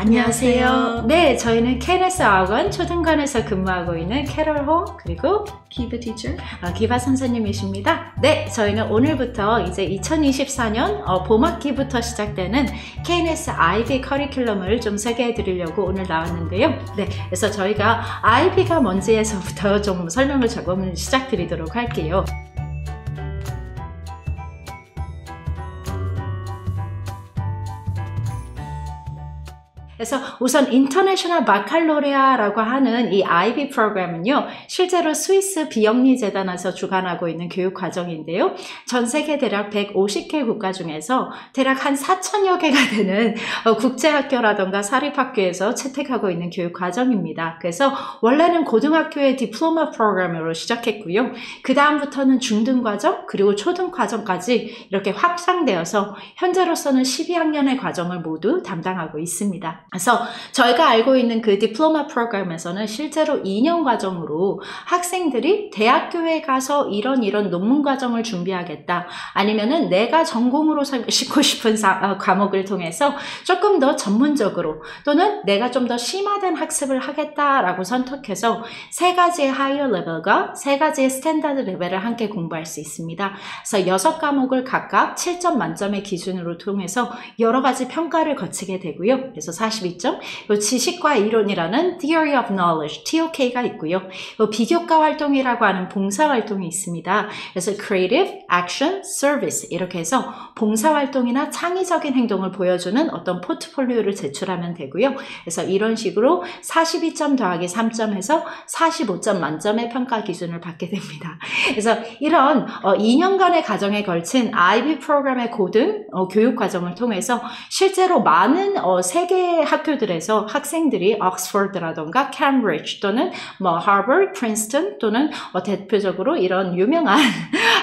안녕하세요. 네, 저희는 KNS 어학원 초등관에서 근무하고 있는 캐롤호 그리고 기바 티처, 기바 선생님이십니다. 네, 저희는 오늘부터 이제 2024년 봄학기부터 시작되는 KNS IB 커리큘럼을 좀 소개해 드리려고 오늘 나왔는데요. 네, 그래서 저희가 IB가 뭔지에서부터 좀 설명을 조금 시작드리도록 할게요. 그래서 우선 인터내셔널 바칼로레아라고 하는 이 IB 프로그램은요, 실제로 스위스 비영리 재단에서 주관하고 있는 교육 과정인데요. 전 세계 대략 150개 국가 중에서 대략 한 4천여 개가 되는 국제학교라던가 사립학교에서 채택하고 있는 교육 과정입니다. 그래서 원래는 고등학교의 디플로마 프로그램으로 시작했고요. 그 다음부터는 중등과정 그리고 초등과정까지 이렇게 확장되어서 현재로서는 12학년의 과정을 모두 담당하고 있습니다. 그래서 저희가 알고 있는 그 디플로마 프로그램에서는 실제로 2년 과정으로 학생들이 대학교에 가서 이런 논문 과정을 준비하겠다, 아니면은 내가 전공으로 싣고 싶은 과목을 통해서 조금 더 전문적으로 또는 내가 좀 더 심화된 학습을 하겠다라고 선택해서 세 가지의 하이어 레벨과 세 가지의 스탠다드 레벨을 함께 공부할 수 있습니다. 그래서 6과목을 각각 7점 만점의 기준으로 통해서 여러 가지 평가를 거치게 되고요. 그래서 42점, 지식과 이론이라는 Theory of Knowledge, TOK가 있고요. 비교과 활동이라고 하는 봉사 활동이 있습니다. 그래서 Creative, Action, Service 이렇게 해서 봉사 활동이나 창의적인 행동을 보여주는 어떤 포트폴리오를 제출하면 되고요. 그래서 이런 식으로 42점 더하기 3점 해서 45점 만점의 평가 기준을 받게 됩니다. 그래서 이런 2년간의 과정에 걸친 IB 프로그램의 고등 교육 과정을 통해서 실제로 많은 세계 학교들에서 학생들이 옥스퍼드라던가 캠브리지 또는 하버드, 프린스턴 또는 대표적으로 이런 유명한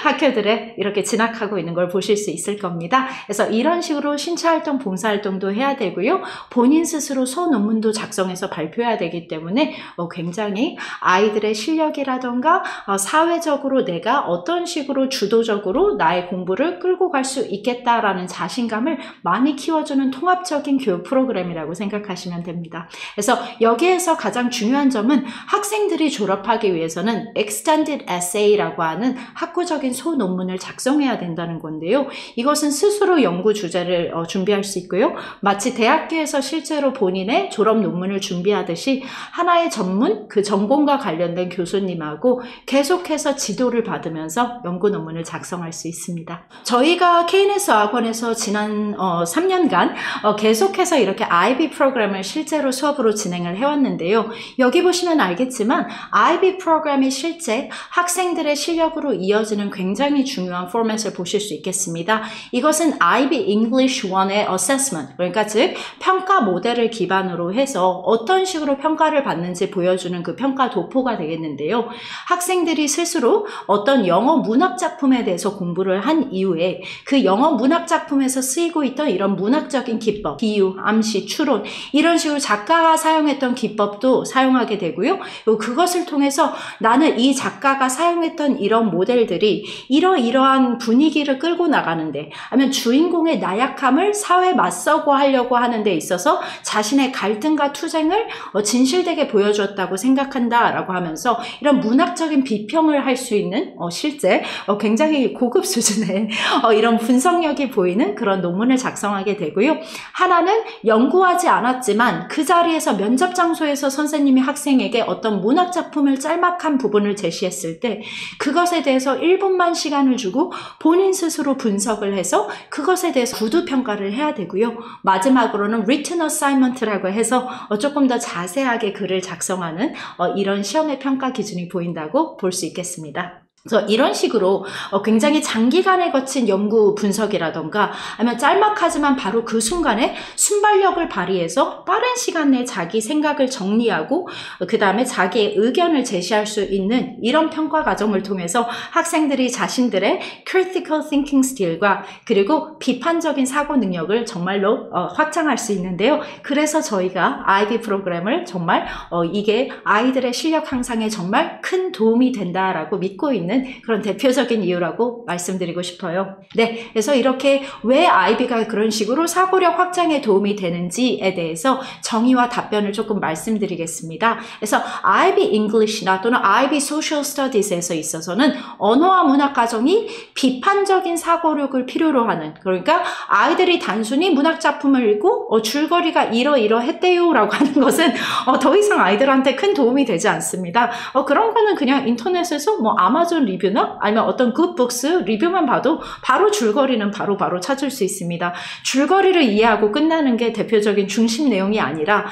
학교들에 이렇게 진학하고 있는 걸 보실 수 있을 겁니다. 그래서 이런 식으로 신체활동, 봉사활동도 해야 되고요. 본인 스스로 소논문도 작성해서 발표해야 되기 때문에 굉장히 아이들의 실력이라던가 사회적으로 내가 어떤 식으로 주도적으로 나의 공부를 끌고 갈 수 있겠다라는 자신감을 많이 키워주는 통합적인 교육 프로그램이라고 생각하시면 됩니다. 그래서 여기에서 가장 중요한 점은 학생들이 졸업하기 위해서는 Extended Essay라고 하는 학구적인 소논문을 작성해야 된다는 건데요. 이것은 스스로 연구 주제를 준비할 수 있고요. 마치 대학교에서 실제로 본인의 졸업 논문을 준비하듯이 하나의 전문, 그 전공과 관련된 교수님하고 계속해서 지도를 받으면서 연구 논문을 작성할 수 있습니다. 저희가 KNS 어학원에서 지난 3년간 계속해서 이렇게 IB 프로그램을 실제로 수업으로 진행을 해왔는데요. 여기 보시면 알겠지만 IB 프로그램이 실제 학생들의 실력으로 이어지는 굉장히 중요한 포맷을 보실 수 있겠습니다. 이것은 IB English 1의 Assessment, 그러니까 즉 평가 모델을 기반으로 해서 어떤 식으로 평가를 받는지 보여주는 그 평가 도포가 되겠는데요. 학생들이 스스로 어떤 영어 문학 작품에 대해서 공부를 한 이후에 그 영어 문학 작품에서 쓰이고 있던 이런 문학적인 기법, 비유, 암시, 추론 이런 식으로 작가가 사용했던 기법도 사용하게 되고요. 그것을 통해서 나는 이 작가가 사용했던 이런 모델들이 이러이러한 분위기를 끌고 나가는데, 아니면 주인공의 나약함을 사회에 맞서고 하려고 하는 데 있어서 자신의 갈등과 투쟁을 진실되게 보여주었다고 생각한다라고 하면서 이런 문학적인 비평을 할 수 있는 실제 굉장히 고급 수준의 이런 분석력이 보이는 그런 논문을 작성하게 되고요. 하나는 연구하지 않았지만 그 자리에서 면접 장소에서 선생님이 학생에게 어떤 문학 작품을 짤막한 부분을 제시했을 때 그것에 대해서 1분만 시간을 주고 본인 스스로 분석을 해서 그것에 대해서 구두 평가를 해야 되고요. 마지막으로는 written assignment라고 해서 조금 더 자세하게 글을 작성하는 이런 시험의 평가 기준이 보인다고 볼 수 있겠습니다. 그래서 이런 식으로 굉장히 장기간에 거친 연구 분석이라던가 아니면 짤막하지만 바로 그 순간에 순발력을 발휘해서 빠른 시간 내에 자기 생각을 정리하고 그 다음에 자기의 의견을 제시할 수 있는 이런 평가 과정을 통해서 학생들이 자신들의 critical thinking skill과 그리고 비판적인 사고 능력을 정말로 확장할 수 있는데요. 그래서 저희가 IB 프로그램을 정말 이게 아이들의 실력 향상에 정말 큰 도움이 된다라고 믿고 있는 있는 그런 대표적인 이유라고 말씀드리고 싶어요. 네, 그래서 이렇게 왜 IB가 그런 식으로 사고력 확장에 도움이 되는지에 대해서 정의와 답변을 조금 말씀드리겠습니다. 그래서 IB English나 또는 IB Social Studies에서 있어서는 언어와 문학 과정이 비판적인 사고력을 필요로 하는, 그러니까 아이들이 단순히 문학 작품을 읽고 줄거리가 이러이러했대요 라고 하는 것은 더 이상 아이들한테 큰 도움이 되지 않습니다. 그런 거는 그냥 인터넷에서 뭐 아마존 리뷰나 아니면 어떤 굿북스 리뷰만 봐도 바로 줄거리는 바로 찾을 수 있습니다. 줄거리를 이해하고 끝나는 게 대표적인 중심 내용이 아니라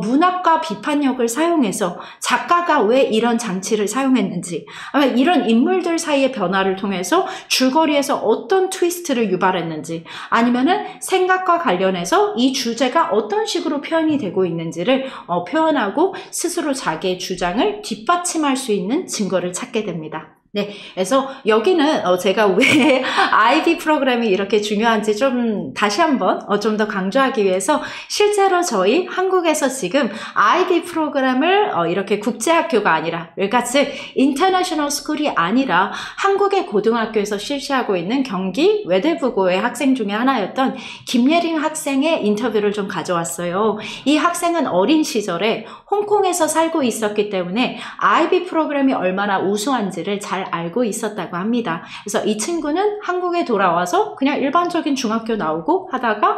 문학과 비판력을 사용해서 작가가 왜 이런 장치를 사용했는지, 아니면 이런 인물들 사이의 변화를 통해서 줄거리에서 어떤 트위스트를 유발했는지, 아니면은 생각과 관련해서 이 주제가 어떤 식으로 표현이 되고 있는지를 표현하고 스스로 자기의 주장을 뒷받침할 수 있는 증거를 찾게 됩니다. 네, 그래서 여기는 제가 왜 IB 프로그램이 이렇게 중요한지 좀 다시 한번 좀 더 강조하기 위해서 실제로 저희 한국에서 지금 IB 프로그램을 이렇게 국제학교가 아니라, 그러니까 즉 인터내셔널 스쿨이 아니라 한국의 고등학교에서 실시하고 있는 경기 외대부고의 학생 중에 하나였던 김예린 학생의 인터뷰를 좀 가져왔어요. 이 학생은 어린 시절에 홍콩에서 살고 있었기 때문에 IB 프로그램이 얼마나 우수한지를 잘 알고 있었다고 합니다. 그래서 이 친구는 한국에 돌아와서 그냥 일반적인 중학교 나오고 하다가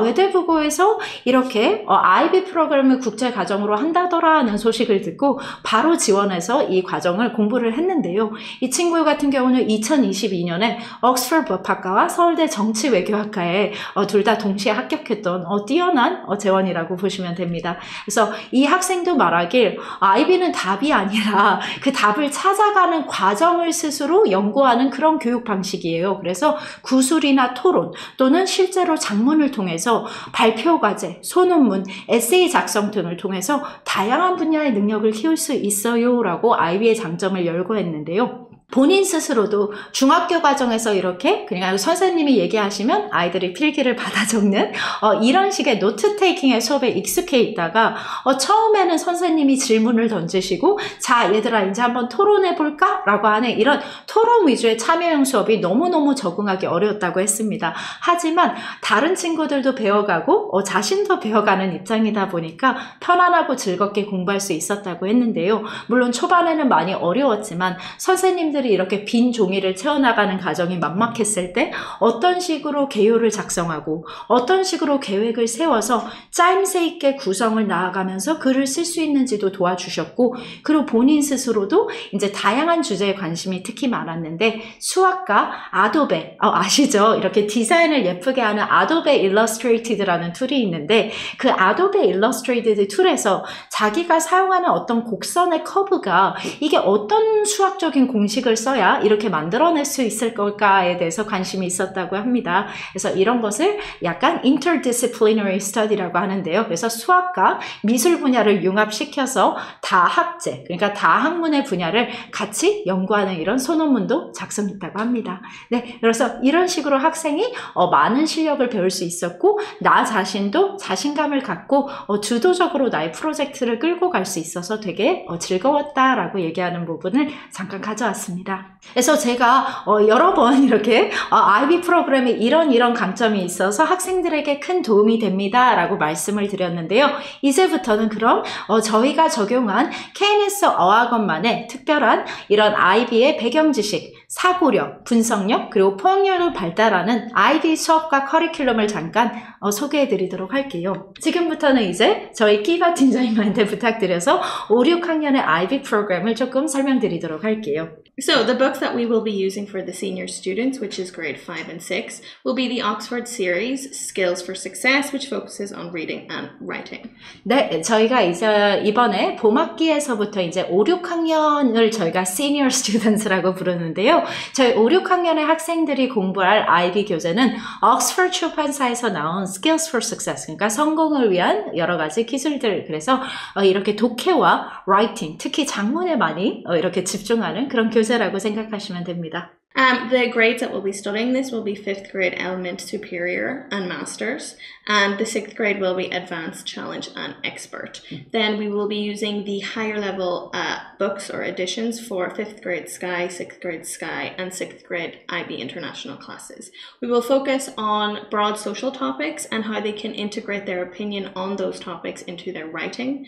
외대부고에서 이렇게 IB 프로그램을 국제 과정으로 한다더라 하는 소식을 듣고 바로 지원해서 이 과정을 공부를 했는데요. 이 친구 같은 경우는 2022년에 옥스퍼드 법학과와 서울대 정치외교학과에 둘 다 동시에 합격했던 뛰어난 재원이라고 보시면 됩니다. 그래서 이 학생도 말하길 IB는 답이 아니라 그 답을 찾아가는 과정을 스스로 연구하는 그런 교육 방식이에요. 그래서 구술이나 토론 또는 실제로 작문을 통해서 발표 과제, 소논문, 에세이 작성 등을 통해서 다양한 분야의 능력을 키울 수 있어요 라고 IB의 장점을 열거했는데요. 본인 스스로도 중학교 과정에서 이렇게 그냥 선생님이 얘기하시면 아이들이 필기를 받아 적는 이런 식의 노트 테이킹의 수업에 익숙해 있다가 처음에는 선생님이 질문을 던지시고 자 얘들아 이제 한번 토론해 볼까? 라고 하는 이런 토론 위주의 참여형 수업이 너무너무 적응하기 어려웠다고 했습니다. 하지만 다른 친구들도 배워가고 자신도 배워가는 입장이다 보니까 편안하고 즐겁게 공부할 수 있었다고 했는데요. 물론 초반에는 많이 어려웠지만 선생님들 이렇게 빈 종이를 채워나가는 과정이 막막했을 때 어떤 식으로 개요를 작성하고 어떤 식으로 계획을 세워서 짜임새 있게 구성을 나아가면서 글을 쓸 수 있는지도 도와주셨고, 그리고 본인 스스로도 이제 다양한 주제에 관심이 특히 많았는데 수학과 아도베, 아시죠? 이렇게 디자인을 예쁘게 하는 아도베 일러스트레이티드라는 툴이 있는데 그 아도베 일러스트레이티드 툴에서 자기가 사용하는 어떤 곡선의 커브가 이게 어떤 수학적인 공식을 써야 이렇게 만들어낼 수 있을 걸까에 대해서 관심이 있었다고 합니다. 그래서 이런 것을 약간 interdisciplinary study라고 하는데요. 그래서 수학과 미술 분야를 융합시켜서 다학제, 그러니까 다학문의 분야를 같이 연구하는 이런 소논문도 작성했다고 합니다. 네, 그래서 이런 식으로 학생이 많은 실력을 배울 수 있었고 나 자신도 자신감을 갖고 주도적으로 나의 프로젝트를 끌고 갈 수 있어서 되게 즐거웠다라고 얘기하는 부분을 잠깐 가져왔습니다. 그래서 제가 여러 번 이렇게 IB 프로그램에 이런 강점이 있어서 학생들에게 큰 도움이 됩니다 라고 말씀을 드렸는데요. 이제부터는 그럼 저희가 적용한 KNS 어학원만의 특별한 이런 IB의 배경 지식, 사고력, 분석력, 그리고 포용력을 발달하는 IB 수업과 커리큘럼을 잠깐 소개해 드리도록 할게요. 지금부터는 이제 저희 키바 팀장님한테 부탁드려서 5, 6학년의 IB 프로그램을 조금 설명드리도록 할게요. So the books that we will be using for the senior students, which is grade 5 and 6, will be the Oxford series, Skills for Success, which focuses on reading and writing. 네, 저희가 이제 이번에 봄학기에서부터 이제 5, 6학년을 저희가 senior students라고 부르는데요. 저희 5, 6학년의 학생들이 공부할 IB 교재는 옥스퍼드 출판사에서 나온 Skills for Success, 그러니까 성공을 위한 여러 가지 기술들, 그래서 이렇게 독해와 writing, 특히 작문에 많이 이렇게 집중하는 그런 교재라고 생각하시면 됩니다. The grades that we'll be studying this will be 5th grade Element, Superior and Masters, and the 6th grade will be Advanced, Challenge and Expert. Then we will be using the higher level books or editions for 5th grade Sky, 6th grade Sky and 6th grade IB International classes. We will focus on broad social topics and how they can integrate their opinion on those topics into their writing,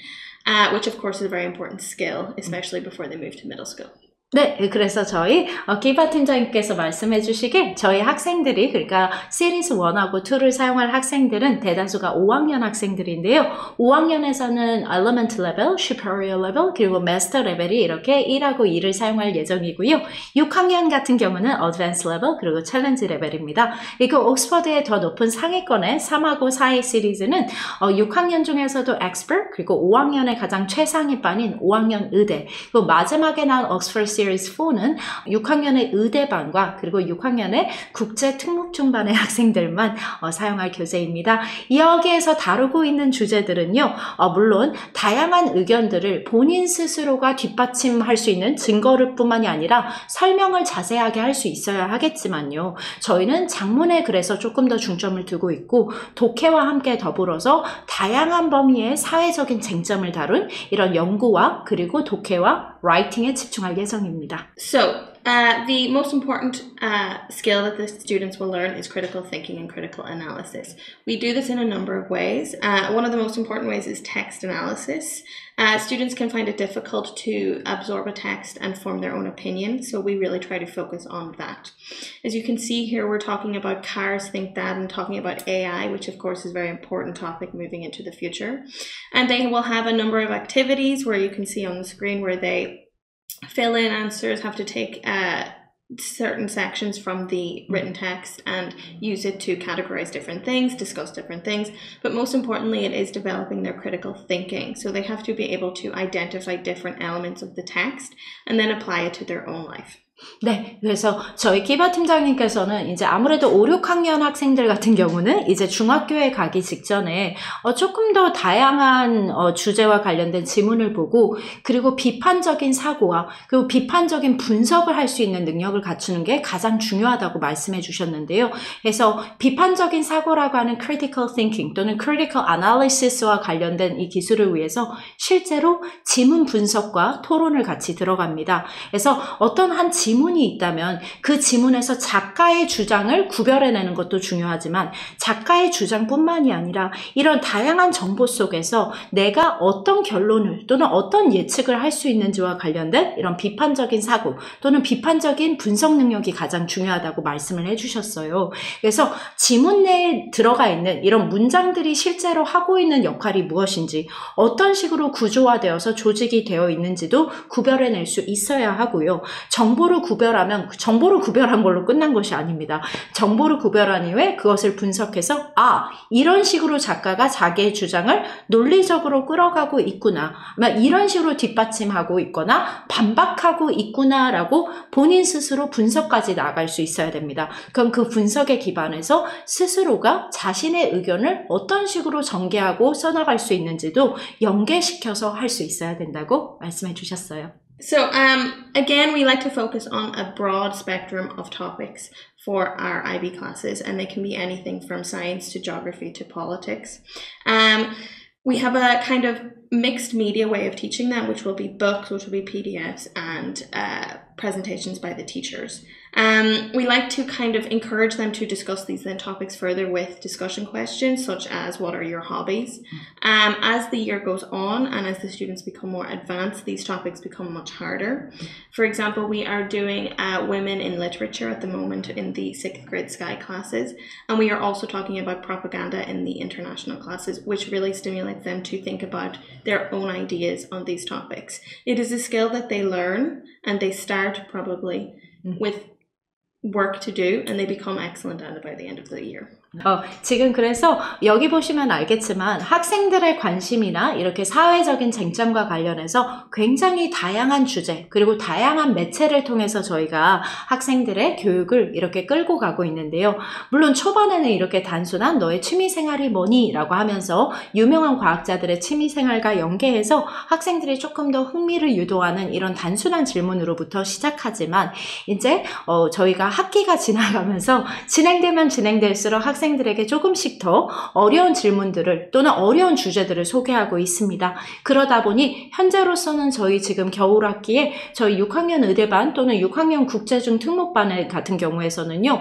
which of course is a very important skill, especially before they move to middle school. 네, 그래서 저희 기바 팀장님께서 말씀해 주시길 저희 학생들이 그러니까 시리즈 1하고 2를 사용할 학생들은 대다수가 5학년 학생들인데요. 5학년에서는 Element 레벨, Superior 레벨, 그리고 Master 레벨이 이렇게 1하고 2를 사용할 예정이고요. 6학년 같은 경우는 Advanced 레벨, 그리고 Challenge 레벨입니다. 그리고 옥스퍼드의 더 높은 상위권의 3하고 4의 시리즈는 6학년 중에서도 Expert, 그리고 5학년의 가장 최상위 반인 5학년 의대, 그리고 마지막에 나온 옥스퍼드 시리즈 4는 6학년의 의대반과 그리고 6학년의 국제 특목중반의 학생들만 사용할 교재입니다. 여기에서 다루고 있는 주제들은요. 물론 다양한 의견들을 본인 스스로가 뒷받침할 수 있는 증거를 뿐만이 아니라 설명을 자세하게 할 수 있어야 하겠지만요. 저희는 작문에 그래서 조금 더 중점을 두고 있고 독해와 함께 더불어서 다양한 범위의 사회적인 쟁점을 다룬 이런 연구와 그리고 독해와 라이팅에 집중할 예정입니다. So, the most important skill that the students will learn is critical thinking and critical analysis. We do this in a number of ways. One of the most important ways is text analysis. Students can find it difficult to absorb a text and form their own opinion, so we really try to focus on that. As you can see here, we're talking about cars, think that, and talking about AI, which of course is a very important topic moving into the future. And they will have a number of activities where you can see on the screen where they fill in answers, have to take certain sections from the written text and use it to categorize different things, discuss different things, but most importantly it is developing their critical thinking. So they have to be able to identify different elements of the text and then apply it to their own life. 네, 그래서 저희 기바 팀장님께서는 이제 아무래도 5, 6학년 학생들 같은 경우는 이제 중학교에 가기 직전에 조금 더 다양한 주제와 관련된 지문을 보고 그리고 비판적인 사고와 그리고 비판적인 분석을 할 수 있는 능력을 갖추는 게 가장 중요하다고 말씀해 주셨는데요. 그래서 비판적인 사고라고 하는 critical thinking 또는 critical analysis와 관련된 이 기술을 위해서 실제로 지문 분석과 토론을 같이 들어갑니다. 그래서 어떤 한 지문이 있다면 그 지문에서 작가의 주장을 구별해내는 것도 중요하지만 작가의 주장뿐만이 아니라 이런 다양한 정보 속에서 내가 어떤 결론을 또는 어떤 예측을 할 수 있는지와 관련된 이런 비판적인 사고 또는 비판적인 분석 능력이 가장 중요하다고 말씀을 해주셨어요. 그래서 지문 내에 들어가 있는 이런 문장들이 실제로 하고 있는 역할이 무엇인지 어떤 식으로 구조화되어서 조직이 되어 있는지도 구별해낼 수 있어야 하고요. 정보를 구별한 걸로 끝난 것이 아닙니다. 정보를 구별한 이후에 그것을 분석해서 이런 식으로 작가가 자기의 주장을 논리적으로 끌어가고 있구나, 이런 식으로 뒷받침하고 있거나 반박하고 있구나라고 본인 스스로 분석까지 나아갈 수 있어야 됩니다. 그럼 그 분석에 기반해서 스스로가 자신의 의견을 어떤 식으로 전개하고 써나갈 수 있는지도 연계시켜서 할 수 있어야 된다고 말씀해 주셨어요. So again, we like to focus on a broad spectrum of topics for our IB classes, and they can be anything from science to geography to politics. We have a kind of mixed media way of teaching them, which will be books, which will be PDFs, and presentations by the teachers. We like to kind of encourage them to discuss these then topics further with discussion questions such as what are your hobbies? As the year goes on and as the students become more advanced, these topics become much harder. For example, we are doing women in literature at the moment in the 6th grade Sky classes, and we are also talking about propaganda in the international classes, which really stimulates them to think about their own ideas on these topics. It is a skill that they learn and they start probably with work to do, and they become excellent at it by the end of the year. 지금 그래서 여기 보시면 알겠지만 학생들의 관심이나 이렇게 사회적인 쟁점과 관련해서 굉장히 다양한 주제 그리고 다양한 매체를 통해서 저희가 학생들의 교육을 이렇게 끌고 가고 있는데요. 물론 초반에는 이렇게 단순한 너의 취미생활이 뭐니? 라고 하면서 유명한 과학자들의 취미생활과 연계해서 학생들이 조금 더 흥미를 유도하는 이런 단순한 질문으로부터 시작하지만 이제 저희가 학기가 지나가면서 진행되면 진행될수록 학생들에게 조금씩 더 어려운 질문들을 또는 어려운 주제들을 소개하고 있습니다. 그러다 보니 현재로서는 저희 지금 겨울학기에 저희 6학년 의대반 또는 6학년 국제중 특목반 같은 경우에서는요.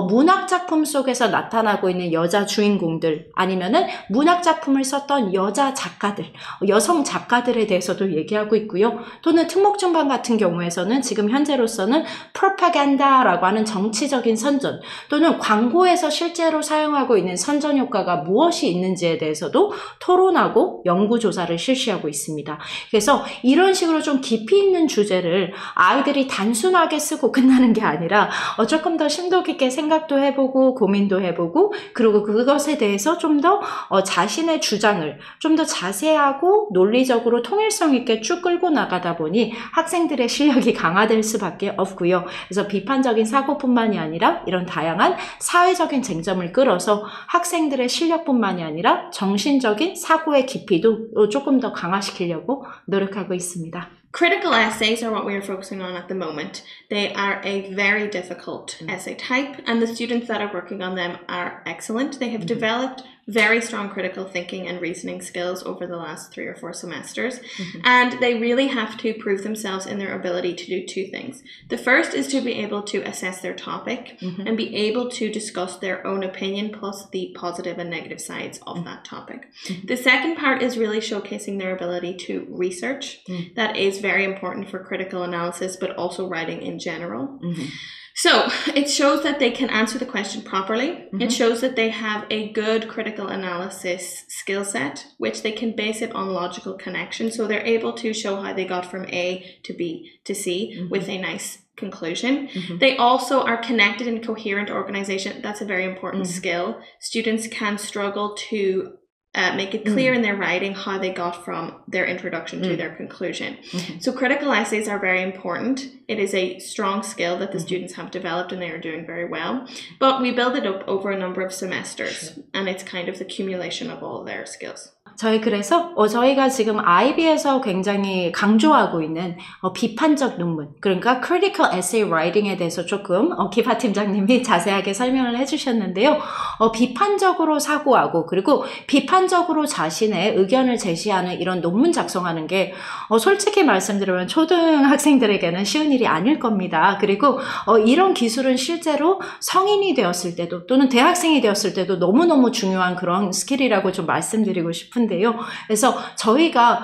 문학작품 속에서 나타나고 있는 여자 주인공들 아니면은 문학작품을 썼던 여자 작가들, 여성 작가들에 대해서도 얘기하고 있고요. 또는 특목중반 같은 경우에서는 지금 현재로서는 프로파간다라고 하는 정치적인 선전 또는 광고에서 실제로 사용하고 있는 선전 효과가 무엇이 있는지에 대해서도 토론하고 연구조사를 실시하고 있습니다. 그래서 이런 식으로 좀 깊이 있는 주제를 아이들이 단순하게 쓰고 끝나는 게 아니라 조금 더 심도 깊게 생각도 해보고 고민도 해보고 그리고 그것에 대해서 좀 더 자신의 주장을 좀 더 자세하고 논리적으로 통일성 있게 쭉 끌고 나가다 보니 학생들의 실력이 강화될 수밖에 없고요. 그래서 비판적인 사고뿐만이 아니라 이런 다양한 사회적인 쟁점을 끌어서 학생들의 실력뿐만이 아니라 정신적인 사고의 깊이도 조금 더 강화시키려고 노력하고 있습니다. Critical essays are what we are focusing on at the moment. They are a very difficult essay type, and the students that are working on them are excellent. They have developed very strong critical thinking and reasoning skills over the last 3 or 4 semesters, and they really have to prove themselves in their ability to do 2 things. The first is to be able to assess their topic and be able to discuss their own opinion plus the positive and negative sides of that topic. The second part is really showcasing their ability to research. That is very important for critical analysis, but also writing in general. So it shows that they can answer the question properly. It shows that they have a good critical analysis skill set, which they can base it on logical connection. So they're able to show how they got from A to B to C with a nice conclusion. They also are connected in coherent organization. That's a very important skill. Students can struggle to make it clear in their writing how they got from their introduction to their conclusion. So critical essays are very important. It is a strong skill that the students have developed and they are doing very well. But we build it up over a number of semesters and it's kind of the accumulation of all their skills. 저희 그래서 저희가 지금 IB에서 굉장히 강조하고 있는 비판적 논문, 그러니까 critical essay writing에 대해서 조금 기파 팀장님이 자세하게 설명을 해주셨는데요. 비판적으로 사고하고 그리고 비판적으로 자신의 의견을 제시하는 이런 논문 작성하는 게 솔직히 말씀드리면 초등학생들에게는 쉬운 일이 아닐 겁니다. 그리고 이런 기술은 실제로 성인이 되었을 때도 또는 대학생이 되었을 때도 너무너무 중요한 그런 스킬이라고 좀 말씀드리고 싶은데요. 그래서 저희가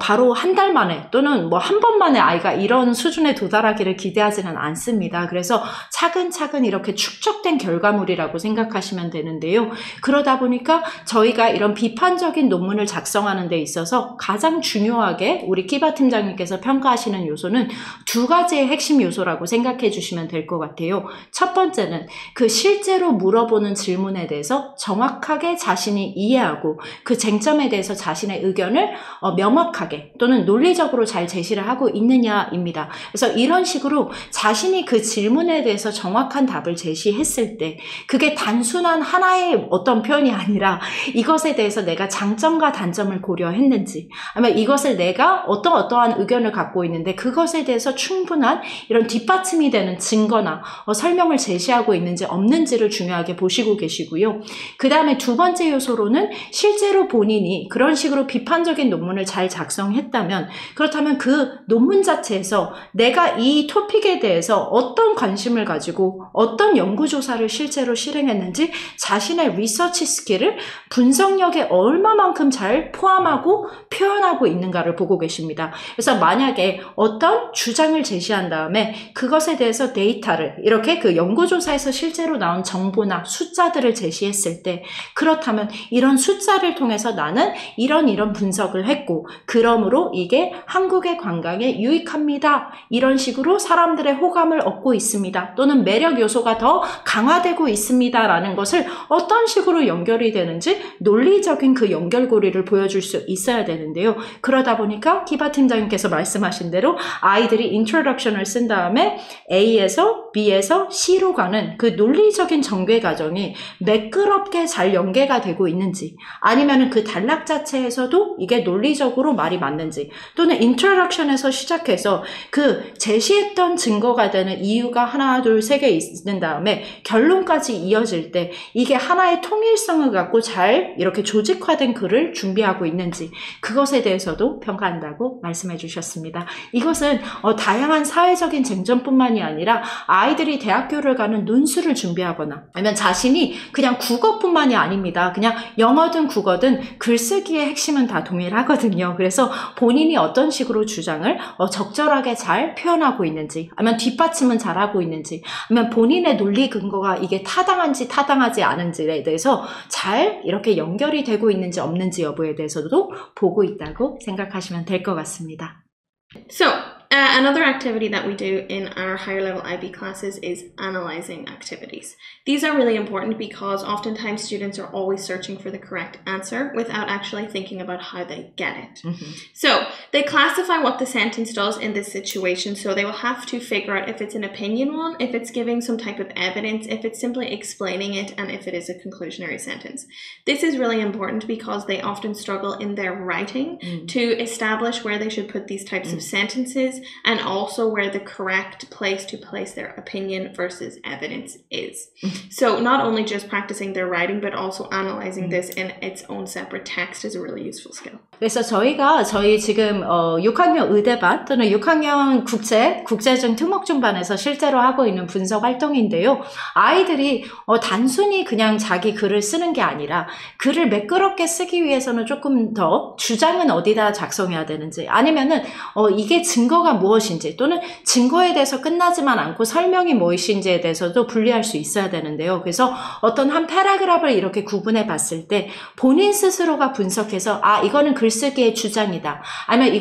바로 한 달 만에 또는 뭐 한 번 만에 아이가 이런 수준에 도달하기를 기대하지는 않습니다. 그래서 차근차근 이렇게 축적된 결과물이라고 생각하시면 되는데요. 그러다 보니까 저희가 이런 비판적인 논문을 작성하는 데 있어서 가장 중요하게 우리 키바 팀장님께서 평가하시는 요소는 2가지의 핵심 요소라고 생각해 주시면 될 것 같아요. 첫 번째는 그 실제로 물어보는 질문에 대해서 정확하게 자신이 이해하고 그 쟁점에 대해서 자신의 의견을 명확하게 또는 논리적으로 잘 제시를 하고 있느냐입니다. 그래서 이런 식으로 자신이 그 질문에 대해서 정확한 답을 제시했을 때 그게 단순한 하나의 어떤 표현이 아니라 이것에 대해서 내가 장점과 단점을 고려했는지 아니면 이것을 내가 어떠한 의견을 갖고 있는데 그것에 대해서 충분한 이런 뒷받침이 되는 증거나 설명을 제시하고 있는지 없는지를 중요하게 보시고 계시고요. 그 다음에 2번째 요소로는 실제로 본인이 그런 식으로 비판적인 논문을 잘 작성했다면 그렇다면 그 논문 자체에서 내가 이 토픽에 대해서 어떤 관심을 가지고 어떤 연구조사를 실제로 실행했는지 자신의 리서치 스킬을 분석력에 얼마만큼 잘 포함하고 표현하고 있는가를 보고 계십니다. 그래서 만약에 어떤 주장을 제시한 다음에 그것에 대해서 데이터를 이렇게 그 연구조사에서 실제로 나온 정보나 숫자들을 제시했을 때 그렇다면 이런 숫자를 통해서 나는 이런 분석을 했고 그러므로 이게 한국의 관광에 유익합니다. 이런 식으로 사람들의 호감을 얻고 있습니다. 또는 매력 요소가 더 강화되고 있습니다. 라는 것을 어떤 식으로 연결이 되는지 논리적인 그 연결고리를 보여줄 수 있어야 되는데요. 그러다 보니까 기바 팀장님께서 말씀하신 대로 아이들이 introduction을 쓴 다음에 A에서 B에서 C로 가는 그 논리적인 전개 과정이 매끄럽게 잘 연계가 되고 있는지 아니면 그 단락 자체에서도 이게 논리적으로 말이 맞는지 또는 introduction에서 시작해서 그 제시했던 증거가 되는 이유가 하나 둘 세 개 있는 다음에 결론까지 이어질 때 이게 하나의 통일성을 갖고 잘 이렇게 조직화된 글을 준비하고 있는지 그것에 대해서도 평가한다고 말씀해 주셨습니다. 이것은 다양한 사회적인 쟁점뿐만이 아니라 아이들이 대학교를 가는 논술을 준비하거나 아니면 자신이 그냥 국어뿐만이 아닙니다. 그냥 영어든 국어든 글쓰기의 핵심은 다 동일하거든요. 그래서 본인이 어떤 식으로 주장을 적절하게 잘 표현하고 있는지 아니면 뒷받침은 잘하고 있는지 아니면 본인의 논리 근거가 이게 타당한지 타당하지 않은지에 대해서 잘 이렇게 연결이 되고 있는지 없는지 여부에 대해서도 보고 있다고 생각하시면 될 것 같습니다. So, another activity that we do in our higher level IB classes is analyzing activities. These are really important because oftentimes students are always searching for the correct answer without actually thinking about how they get it. So, they classify what the sentence does in this situation. So, they will have to figure out if it's an opinion one, if it's giving some type of evidence, if it's simply explaining it, and if it is a conclusionary sentence. This is really important because they often struggle in their writing to establish where they should put these types of sentences and also where the correct place to place their opinion versus evidence is. So not only just practicing their writing but also analyzing this in its own separate text is a really useful skill. 그래서 저희 지금 6학년 의대반 또는 6학년 국제적 특목중반에서 실제로 하고 있는 분석 활동인데요. 아이들이 단순히 그냥 자기 글을 쓰는 게 아니라 글을 매끄럽게 쓰기 위해서는 조금 더 주장은 어디다 작성해야 되는지 아니면은 이게 증거가 무엇인지 또는 증거에 대해서 끝나지만 않고 설명이 무엇인지에 대해서도 분리할 수 있어야 되는데요. 그래서 어떤 한 패러그래프를 이렇게 구분해 봤을 때 본인 스스로가 분석해서 이거는 글쓰기의 주장이다. 아니면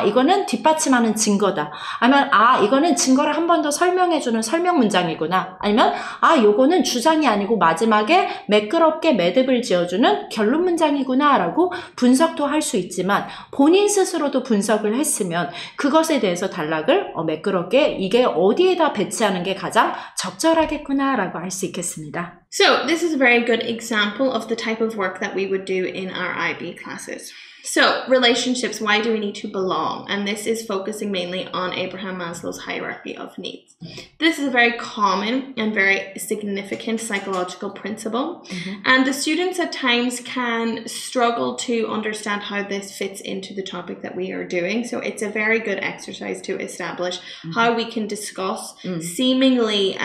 이거는 뒷받침하는 증거다. 아니면 이거는 증거를 한 번 더 설명해주는 설명 문장이구나. 아니면 요거는 주장이 아니고 마지막에 매끄럽게 매듭을 지어주는 결론 문장이구나 라고 분석도 할 수 있지만 본인 스스로도 분석을 했으면 그것에 대해서 단락을 매끄럽게 이게 어디에다 배치하는 게 가장 적절하겠구나 라고 할 수 있겠습니다. So this is a very good example of the type of work that we would do in our IB classes. So, relationships, why do we need to belong? And this is focusing mainly on Abraham Maslow's hierarchy of needs. This is a very common and very significant psychological principle. And the students at times can struggle to understand how this fits into the topic that we are doing. So it's a very good exercise to establish how we can discuss seemingly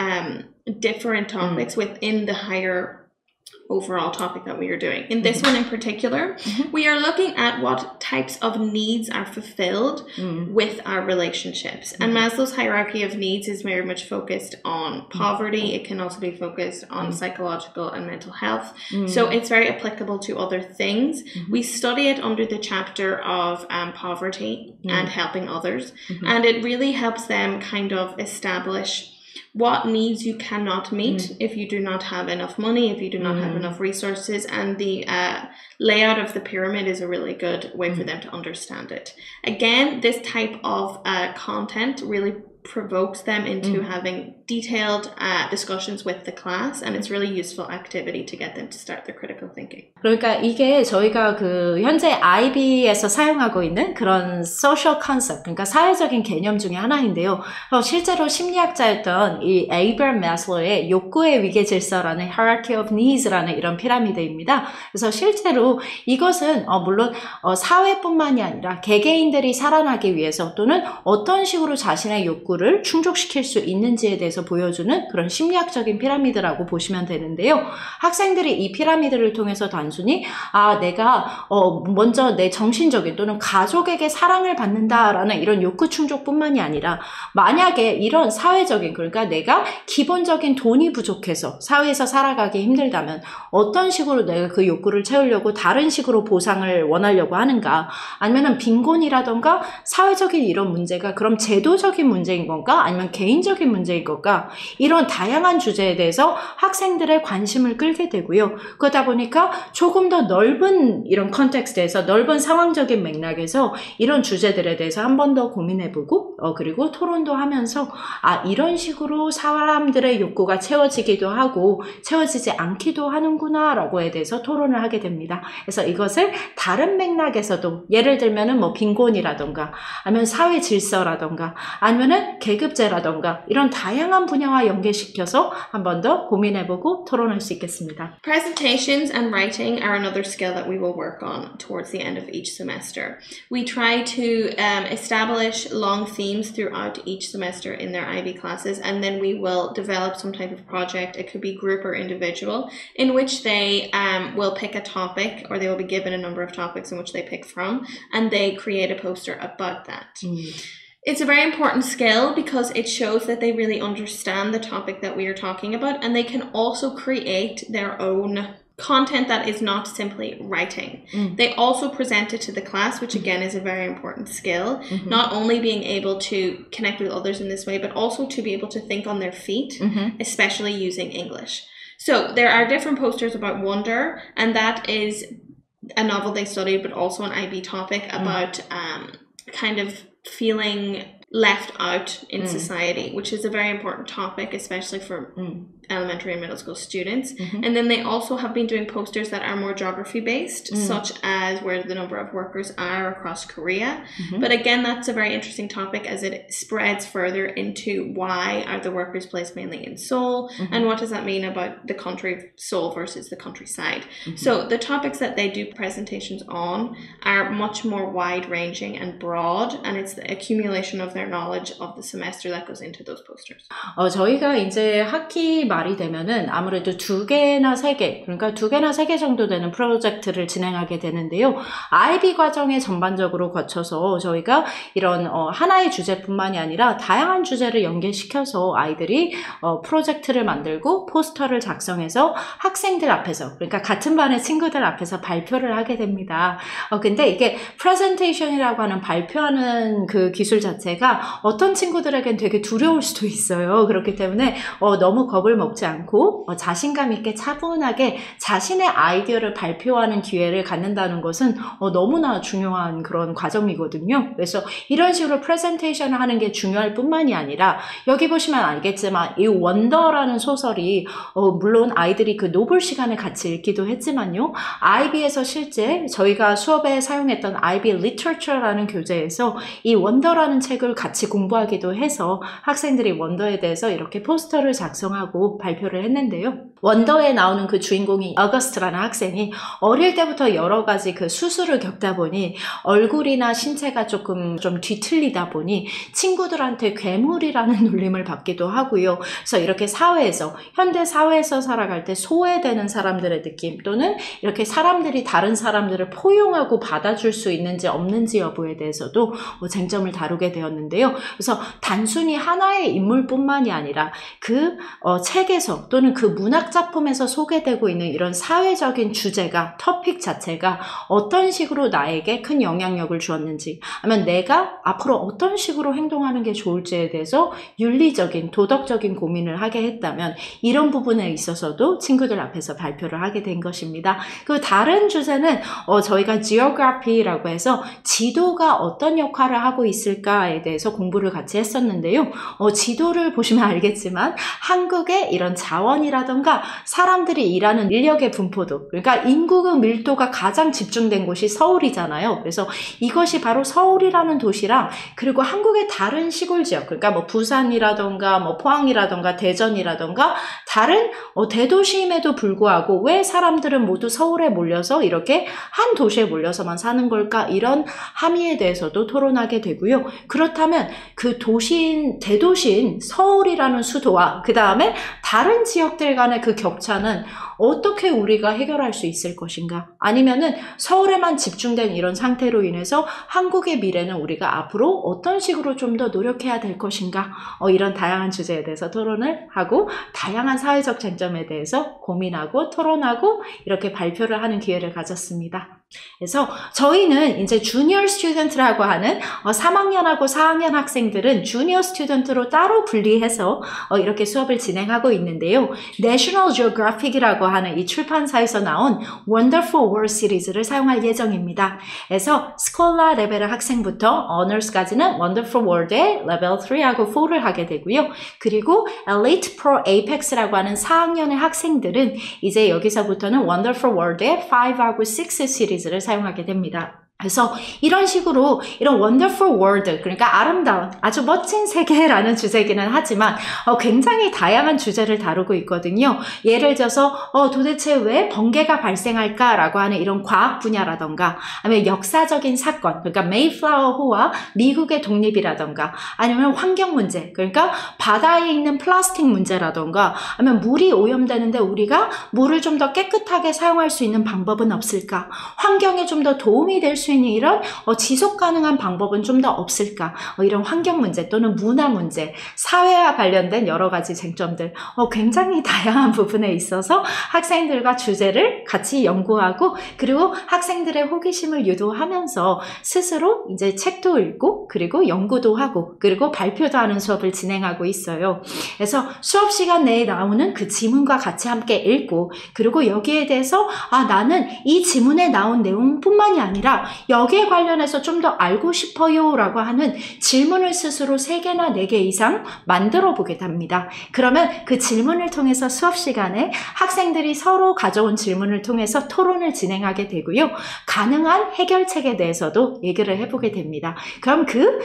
different topics within the higher overall topic that we are doing. In this one in particular, we are looking at what types of needs are fulfilled with our relationships. And Maslow's hierarchy of needs is very much focused on poverty. It can also be focused on psychological and mental health. So it's very applicable to other things. We study it under the chapter of poverty and helping others. And it really helps them kind of establish what needs you cannot meet if you do not have enough money, if you do not have enough resources, and the layout of the pyramid is a really good way for them to understand it. Again, this type of content really provokes them into having detailed discussions with the class, and it's really useful activity to get them to start their critical thinking. 그러니까 이게 저희가 그 현재 IB에서 사용하고 있는 그런 social concept, 그러니까 사회적인 개념 중에 하나인데요. 실제로 심리학자였던 이 에이브럼 매슬로우의 욕구의 위계 질서라는 hierarchy of needs라는 이런 피라미드입니다. 그래서 실제로 이것은 물론 사회뿐만이 아니라 개개인들이 살아나기 위해서 또는 어떤 식으로 자신의 욕구를 충족시킬 수 있는지에 대해서 보여주는 그런 심리학적인 피라미드라고 보시면 되는데요. 학생들이 이 피라미드를 통해서 단순히 내가 먼저 내 정신적인 또는 가족에게 사랑을 받는다라는 이런 욕구 충족뿐만이 아니라 만약에 이런 사회적인 그러니까 내가 기본적인 돈이 부족해서 사회에서 살아가기 힘들다면 어떤 식으로 내가 그 욕구를 채우려고 다른 식으로 보상을 원하려고 하는가? 아니면은 빈곤이라던가 사회적인 이런 문제가 그럼 제도적인 문제인 건가? 아니면 개인적인 문제인 건가? 이런 다양한 주제에 대해서 학생들의 관심을 끌게 되고요. 그러다 보니까 조금 더 넓은 이런 컨텍스트에서 넓은 상황적인 맥락에서 이런 주제들에 대해서 한 번 더 고민해보고 그리고 토론도 하면서 이런 식으로 사람들의 욕구가 채워지기도 하고 채워지지 않기도 하는구나 라고에 대해서 토론을 하게 됩니다. 그래서 이것을 다른 맥락에서도 예를 들면은 뭐 빈곤이라던가 아니면 사회 질서라던가 아니면은 계급제라던가 이런 다양한 분야와 연계시켜서 한 번 더 고민해보고 토론할 수 있겠습니다. Presentations and writing are another skill that we will work on towards the end of each semester. We try to establish long themes throughout each semester in their IB classes, and then we will develop some type of project, it could be group or individual, in which they will pick a topic, or they will be given a number of topics in which they pick from, and they create a poster about that. It's a very important skill because it shows that they really understand the topic that we are talking about, and they can also create their own content that is not simply writing. They also present it to the class, which again is a very important skill, not only being able to connect with others in this way, but also to be able to think on their feet, especially using English. So there are different posters about Wonder, and that is a novel they studied, but also an IB topic about kind of feeling left out in society, which is a very important topic, especially for elementary and middle school students. And then they also have been doing posters that are more geography based, such as where the number of workers are across Korea. But again, that's a very interesting topic as it spreads further into why are the workers placed mainly in Seoul, and what does that mean about the country of Seoul versus the countryside. So the topics that they do presentations on are much more wide ranging and broad, and it's the accumulation of their knowledge of the semester that goes into those posters. 저희가 이제 학기 말이 되면은 아무래도 2개나 3개, 그러니까 2개나 3개 정도 되는 프로젝트를 진행하게 되는데요. IB 과정에 전반적으로 거쳐서 저희가 이런 하나의 주제뿐만이 아니라 다양한 주제를 연계시켜서 아이들이 프로젝트를 만들고 포스터를 작성해서 학생들 앞에서, 그러니까 같은 반의 친구들 앞에서 발표를 하게 됩니다. 근데 이게 프레젠테이션이라고 하는 발표하는 그 기술 자체가 어떤 친구들에겐 되게 두려울 수도 있어요. 그렇기 때문에 너무 겁을 먹지 않고 자신감 있게 차분하게 자신의 아이디어를 발표하는 기회를 갖는다는 것은 너무나 중요한 그런 과정이거든요. 그래서 이런 식으로 프레젠테이션을 하는 게 중요할 뿐만이 아니라 여기 보시면 알겠지만 이 원더라는 소설이 물론 아이들이 그 노블 시간에 같이 읽기도 했지만요. IB에서 실제 저희가 수업에 사용했던 IB Literature라는 교재에서 이 원더라는 책을 같이 공부하기도 해서 학생들이 원더에 대해서 이렇게 포스터를 작성하고 발표를 했는데요. 원더에 나오는 그 주인공이 어거스트라는 학생이 어릴 때부터 여러 가지 그 수술을 겪다 보니 얼굴이나 신체가 조금 좀 뒤틀리다 보니 친구들한테 괴물이라는 놀림을 받기도 하고요. 그래서 이렇게 사회에서, 현대 사회에서 살아갈 때 소외되는 사람들의 느낌, 또는 이렇게 사람들이 다른 사람들을 포용하고 받아줄 수 있는지 없는지 여부에 대해서도 쟁점을 다루게 되었는데요. 그래서 단순히 하나의 인물뿐만이 아니라 그 책에서 또는 그 문학 작품에서 소개되고 있는 이런 사회적인 주제가, 토픽 자체가 어떤 식으로 나에게 큰 영향력을 주었는지, 아니면 내가 앞으로 어떤 식으로 행동하는 게 좋을지에 대해서 윤리적인, 도덕적인 고민을 하게 했다면 이런 부분에 있어서도 친구들 앞에서 발표를 하게 된 것입니다. 그 다른 주제는 저희가 geography라고 해서 지도가 어떤 역할을 하고 있을까에 대해서 공부를 같이 했었는데요. 지도를 보시면 알겠지만 한국의 이런 자원이라던가 사람들이 일하는 인력의 분포도, 그러니까 인구 밀도가 가장 집중된 곳이 서울이잖아요. 그래서 이것이 바로 서울이라는 도시랑 그리고 한국의 다른 시골 지역, 그러니까 뭐 부산이라던가 뭐 포항이라던가 대전이라던가 다른 대도시임에도 불구하고 왜 사람들은 모두 서울에 몰려서 이렇게 한 도시에 몰려서만 사는 걸까, 이런 함의에 대해서도 토론하게 되고요. 그렇다면 그 도시인, 대도시인 서울이라는 수도와 그 다음에 다른 지역들 간의 그 격차는 어떻게 우리가 해결할 수 있을 것인가? 아니면은 서울에만 집중된 이런 상태로 인해서 한국의 미래는 우리가 앞으로 어떤 식으로 좀 더 노력해야 될 것인가? 이런 다양한 주제에 대해서 토론을 하고 다양한 사회적 쟁점에 대해서 고민하고 토론하고 이렇게 발표를 하는 기회를 가졌습니다. 그래서 저희는 이제 주니어 스튜던트라고 하는 3학년하고 4학년 학생들은 주니어 스튜던트로 따로 분리해서 이렇게 수업을 진행하고 있는데요. National Geographic이라고 하는 이 출판사에서 나온 Wonderful World 시리즈를 사용할 예정입니다. 그래서 스콜라 레벨의 학생부터 Honors까지는 Wonderful World의 레벨 3하고 4를 하게 되고요. 그리고 Elite Pro Apex라고 하는 4학년의 학생들은 이제 여기서부터는 Wonderful World의 5하고 6 시리즈를 사용하게 됩니다. 그래서 이런 식으로 이런 wonderful world, 그러니까 아름다운 아주 멋진 세계라는 주제이기는 하지만 굉장히 다양한 주제를 다루고 있거든요. 예를 들어서 도대체 왜 번개가 발생할까라고 하는 이런 과학 분야라던가 아니면 역사적인 사건, 그러니까 메이플라워호와 미국의 독립이라던가 아니면 환경 문제, 그러니까 바다에 있는 플라스틱 문제라던가 아니면 물이 오염되는데 우리가 물을 좀 더 깨끗하게 사용할 수 있는 방법은 없을까? 환경에 좀 더 도움이 될 수 있는 이런 지속 가능한 방법은 좀 더 없을까? 이런 환경 문제 또는 문화 문제, 사회와 관련된 여러 가지 쟁점들 굉장히 다양한 부분에 있어서 학생들과 주제를 같이 연구하고 그리고 학생들의 호기심을 유도하면서 스스로 이제 책도 읽고 그리고 연구도 하고 그리고 발표도 하는 수업을 진행하고 있어요. 그래서 수업 시간 내에 나오는 그 지문과 같이 함께 읽고 그리고 여기에 대해서 나는 이 지문에 나온 내용뿐만이 아니라 여기에 관련해서 좀 더 알고 싶어요 라고 하는 질문을 스스로 3개나 4개 이상 만들어 보게 됩니다. 그러면 그 질문을 통해서 수업 시간에 학생들이 서로 가져온 질문을 통해서 토론을 진행하게 되고요. 가능한 해결책에 대해서도 얘기를 해보게 됩니다. 그럼 그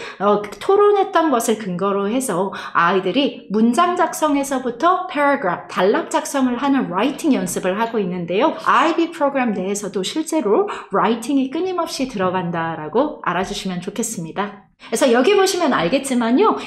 토론했던 것을 근거로 해서 아이들이 문장 작성에서부터 paragraph, 단락 작성을 하는 라이팅 연습을 하고 있는데요. IB 프로그램 내에서도 실제로 라이팅이 끊임없이 들어간다라고 알아주시면 좋겠습니다. 그래서 여기 보시면 알겠지만요,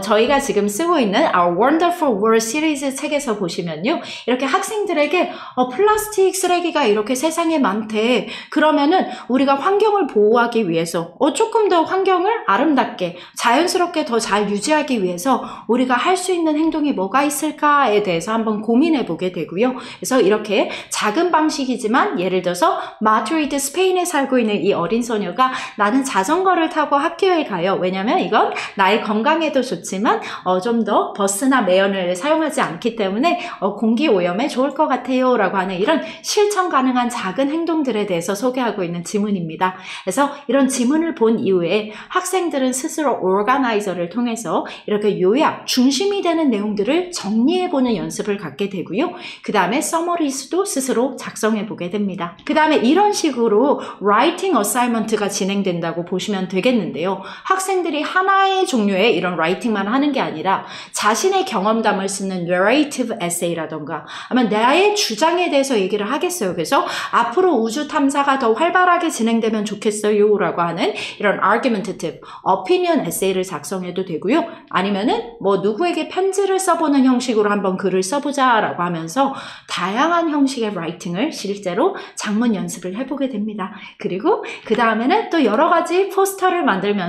저희가 지금 쓰고 있는 Our Wonderful World 시리즈 책에서 보시면요, 이렇게 학생들에게 플라스틱 쓰레기가 이렇게 세상에 많대. 그러면은 우리가 환경을 보호하기 위해서 조금 더 환경을 아름답게 자연스럽게 더 잘 유지하기 위해서 우리가 할 수 있는 행동이 뭐가 있을까에 대해서 한번 고민해 보게 되고요. 그래서 이렇게 작은 방식이지만 예를 들어서 마드리드 스페인에 살고 있는 이 어린 소녀가 나는 자전거를 타고 학교에 가요. 왜냐면 이건 나의 건강에도 좋지만 좀 더 버스나 매연을 사용하지 않기 때문에 공기 오염에 좋을 것 같아요 라고 하는 이런 실천 가능한 작은 행동들에 대해서 소개하고 있는 지문입니다. 그래서 이런 지문을 본 이후에 학생들은 스스로 오가나이저를 통해서 이렇게 요약, 중심이 되는 내용들을 정리해보는 연습을 갖게 되고요. 그 다음에 서머리스도 스스로 작성해보게 됩니다. 그 다음에 이런 식으로 라이팅 어사이먼트가 진행된다고 보시면 되겠는데요. 학생들이 하나의 종류의 이런 라이팅만 하는 게 아니라 자신의 경험담을 쓰는 narrative essay라던가 아니면 나의 주장에 대해서 얘기를 하겠어요. 그래서 앞으로 우주 탐사가 더 활발하게 진행되면 좋겠어요 라고 하는 이런 argumentative, opinion essay를 작성해도 되고요. 아니면은 뭐 누구에게 편지를 써보는 형식으로 한번 글을 써보자 라고 하면서 다양한 형식의 라이팅을 실제로 작문 연습을 해보게 됩니다. 그리고 그 다음에는 또 여러 가지 포스터를 만들면서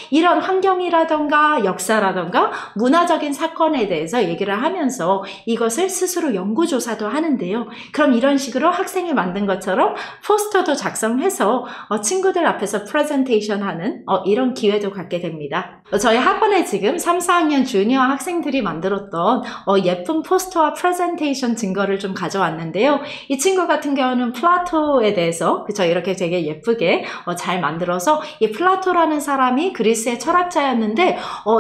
이런 환경이라던가 역사라던가 문화적인 사건에 대해서 얘기를 하면서 이것을 스스로 연구조사도 하는데요. 그럼 이런 식으로 학생이 만든 것처럼 포스터도 작성해서 친구들 앞에서 프레젠테이션 하는 이런 기회도 갖게 됩니다. 저희 학원에 지금 3, 4학년 주니어 학생들이 만들었던 예쁜 포스터와 프레젠테이션 증거를 좀 가져왔는데요. 이 친구 같은 경우는 플라토에 대해서 그쵸 이렇게 되게 예쁘게 잘 만들어서 이 플라토라는 사람이 그리스의 철학자였는데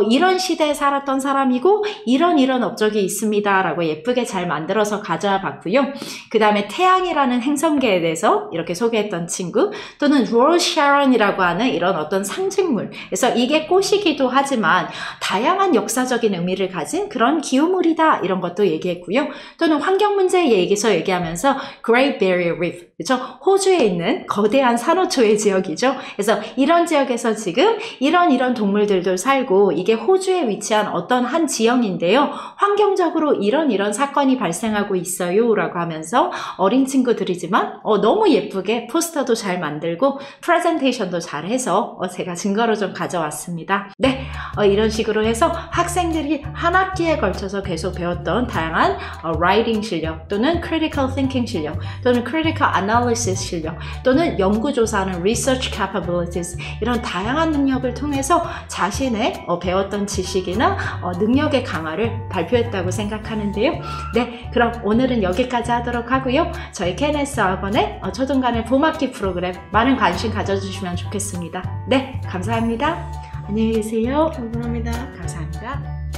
이런 시대에 살았던 사람이고 이런 업적이 있습니다 라고 예쁘게 잘 만들어서 가져와 봤고요. 그 다음에 태양이라는 행성계에 대해서 이렇게 소개했던 친구 또는 로즈 샤론이라고 하는 이런 어떤 상징물, 그래서 이게 꽃이기도 하지만 다양한 역사적인 의미를 가진 그런 기후물이다 이런 것도 얘기했고요. 또는 환경 문제에 대해서 얘기하면서 Great Barrier Reef, 그렇죠? 호주에 있는 거대한 산호초의 지역이죠. 그래서 이런 지역에서 지금 지금 이런 동물들도 살고 이게 호주에 위치한 어떤 한 지형인데요. 환경적으로 이런 사건이 발생하고 있어요 라고 하면서 어린 친구들이지만 너무 예쁘게 포스터도 잘 만들고 프레젠테이션도 잘 해서 제가 증거로 좀 가져왔습니다. 네, 이런 식으로 해서 학생들이 한 학기에 걸쳐서 계속 배웠던 다양한 라이팅 실력 또는 critical thinking 실력 또는 critical analysis 실력 또는 연구조사하는 research capabilities 이런 다양한 능력을 통해서 자신의 배웠던 지식이나 능력의 강화를 발표했다고 생각하는데요. 네, 그럼 오늘은 여기까지 하도록 하고요. 저희 KNS 학원의 초중간의 봄학기 프로그램 많은 관심 가져주시면 좋겠습니다. 네, 감사합니다. 안녕히 계세요. 감사합니다. 감사합니다.